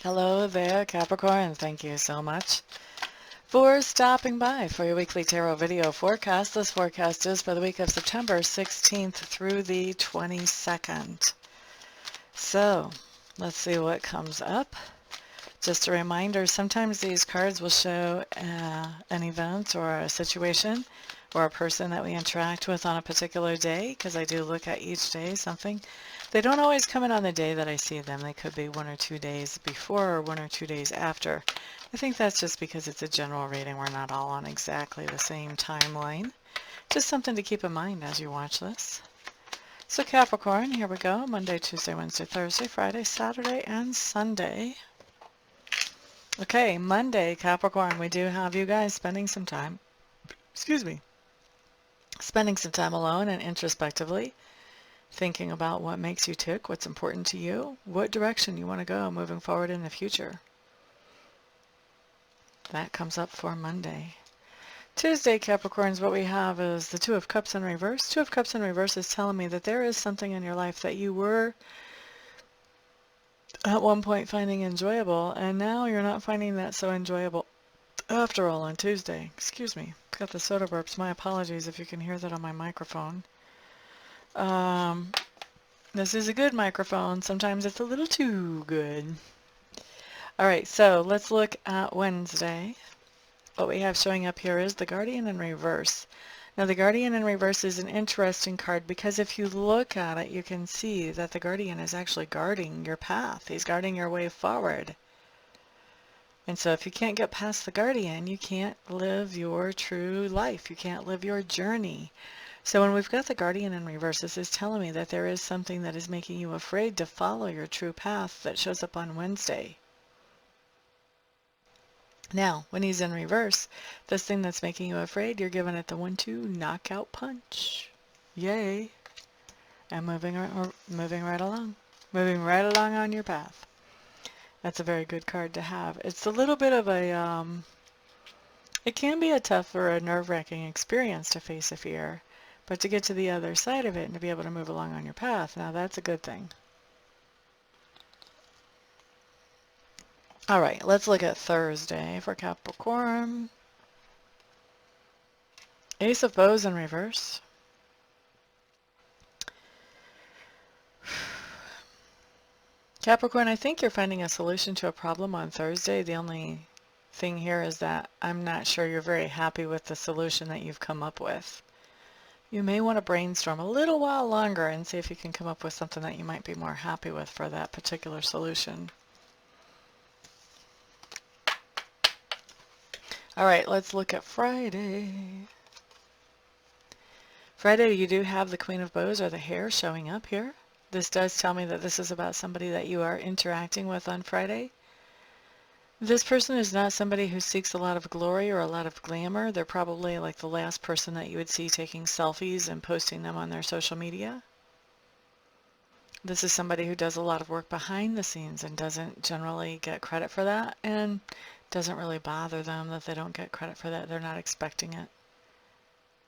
Hello there, Capricorn. Thank you so much for stopping by for your weekly tarot video forecast. This forecast is for the week of September 16th through the 22nd. So, let's see what comes up. Just a reminder, sometimes these cards will show an event or a situation or a person that we interact with on a particular day, because I do look at each day something. They don't always come in on the day that I see them. They could be 1 or 2 days before or 1 or 2 days after. I think that's just because it's a general reading. We're not all on exactly the same timeline. Just something to keep in mind as you watch this. So Capricorn, here we go. Monday, Tuesday, Wednesday, Thursday, Friday, Saturday, and Sunday. Okay, Monday, Capricorn, we do have you guys spending some time, spending some time alone and introspectively, thinking about what makes you tick, what's important to you, what direction you want to go moving forward in the future. That comes up for Monday. Tuesday, Capricorns, what we have is the Two of Cups in reverse. Two of Cups in reverse is telling me that there is something in your life that you were at one point finding enjoyable, and now you're not finding that so enjoyable after all on Tuesday. Excuse me, got the soda burps. My apologies if you can hear that on my microphone. This is a good microphone. Sometimes it's a little too good. All right, so let's look at Wednesday. What we have showing up here is the Guardian in reverse. Now, the Guardian in reverse is an interesting card because if you look at it, you can see that the Guardian is actually guarding your path. He's guarding your way forward. And so if you can't get past the Guardian, you can't live your true life. You can't live your journey. So when we've got the Guardian in reverse, this is telling me that there is something that is making you afraid to follow your true path that shows up on Wednesday. Now, when he's in reverse, this thing that's making you afraid, you're giving it the 1-2 knockout punch. Yay. And moving right along. Moving right along on your path. That's a very good card to have. It's a little bit of a, it can be a tough or a nerve-wracking experience to face a fear, but to get to the other side of it and to be able to move along on your path, now that's a good thing. All right, let's look at Thursday for Capricorn. Ace of Bows in reverse. Capricorn, I think you're finding a solution to a problem on Thursday. The only thing here is that I'm not sure you're very happy with the solution that you've come up with. You may want to brainstorm a little while longer and see if you can come up with something that you might be more happy with for that particular solution. All right, let's look at Friday. Friday, you do have the Queen of Bows or the Hare showing up here. This does tell me that this is about somebody that you are interacting with on Friday. This person is not somebody who seeks a lot of glory or a lot of glamour. They're probably like the last person that you would see taking selfies and posting them on their social media. This is somebody who does a lot of work behind the scenes and doesn't generally get credit for that, and doesn't really bother them that they don't get credit for that. They're not expecting it.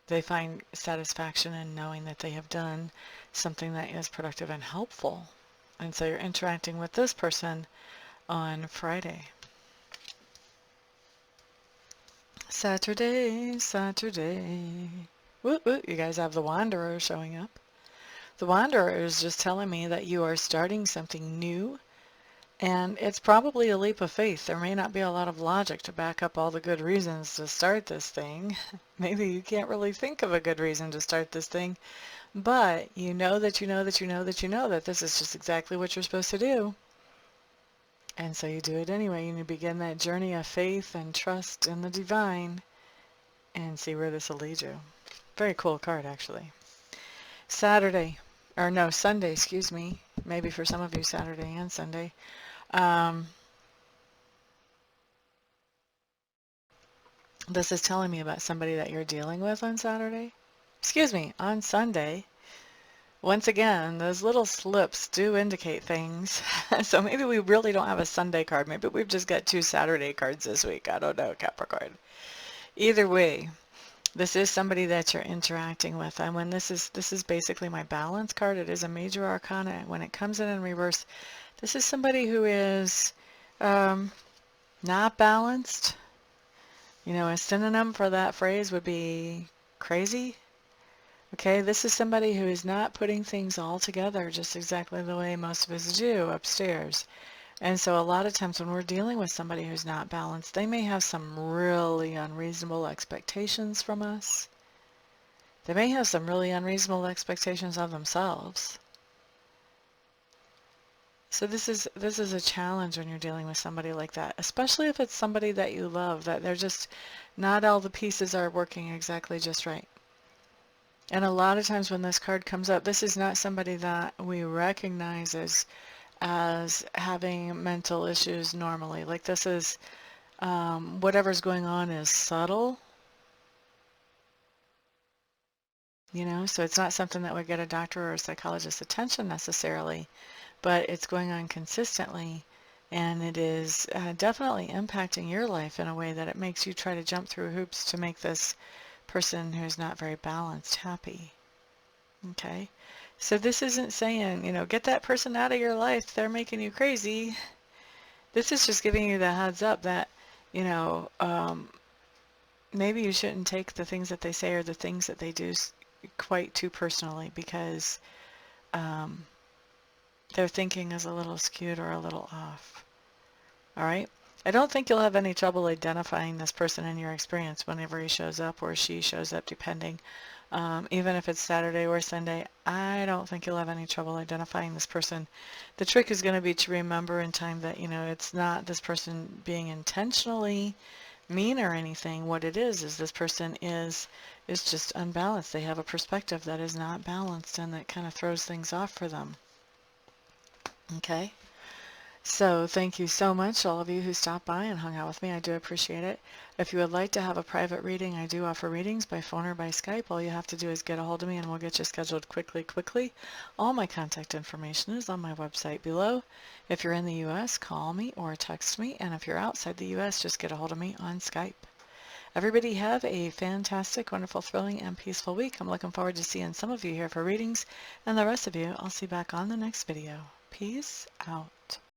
They find satisfaction in knowing that they have done something that is productive and helpful. And so you're interacting with this person on Friday. Saturday. Woo, woo, you guys have the Wanderer showing up. The Wanderer is just telling me that you are starting something new, and it's probably a leap of faith. There may not be a lot of logic to back up all the good reasons to start this thing. Maybe you can't really think of a good reason to start this thing, but you know that that this is just exactly what you're supposed to do. And so you do it anyway, and you begin that journey of faith and trust in the divine and see where this will lead you. Very cool card, actually. Sunday, excuse me. Maybe for some of you, Saturday and Sunday. This is telling me about somebody that you're dealing with on Saturday. Excuse me, on Sunday. Once again, those little slips do indicate things. So maybe we really don't have a Sunday card. Maybe we've just got 2 Saturday cards this week. I don't know, Capricorn. Either way, this is somebody that you're interacting with. And when this is basically my balance card. It is a major arcana. When it comes in reverse, this is somebody who is Not balanced. You know, a synonym for that phrase would be crazy. Okay, this is somebody who is not putting things all together just exactly the way most of us do upstairs. And so a lot of times when we're dealing with somebody who's not balanced, they may have some really unreasonable expectations from us. They may have some really unreasonable expectations of themselves. So this is a challenge when you're dealing with somebody like that, especially if it's somebody that you love, that they're just not all the pieces are working exactly just right. And a lot of times when this card comes up, this is not somebody that we recognize as having mental issues normally. Like this is whatever's going on is subtle, you know, so it's not something that would get a doctor or a psychologist's attention necessarily, but it's going on consistently, and it is definitely impacting your life in a way that it makes you try to jump through hoops to make this person who's not very balanced happy. Okay? So this isn't saying, you know, get that person out of your life, they're making you crazy. This is just giving you the heads up that, you know, maybe you shouldn't take the things that they say or the things that they do quite too personally, because their thinking is a little skewed or a little off. All right? I don't think you'll have any trouble identifying this person in your experience whenever he shows up or she shows up, depending. Even if it's Saturday or Sunday, I don't think you'll have any trouble identifying this person. The trick is going to be to remember in time that, you know, it's not this person being intentionally mean or anything. What it is this person is just unbalanced. They have a perspective that is not balanced, and that kind of throws things off for them. Okay? So thank you so much, all of you who stopped by and hung out with me. I do appreciate it. If you would like to have a private reading, I do offer readings by phone or by Skype. All you have to do is get a hold of me and we'll get you scheduled quickly. All my contact information is on my website below. If you're in the U.S., call me or text me. And if you're outside the U.S., just get a hold of me on Skype. Everybody have a fantastic, wonderful, thrilling, and peaceful week. I'm looking forward to seeing some of you here for readings, and the rest of you I'll see back on the next video. Peace out.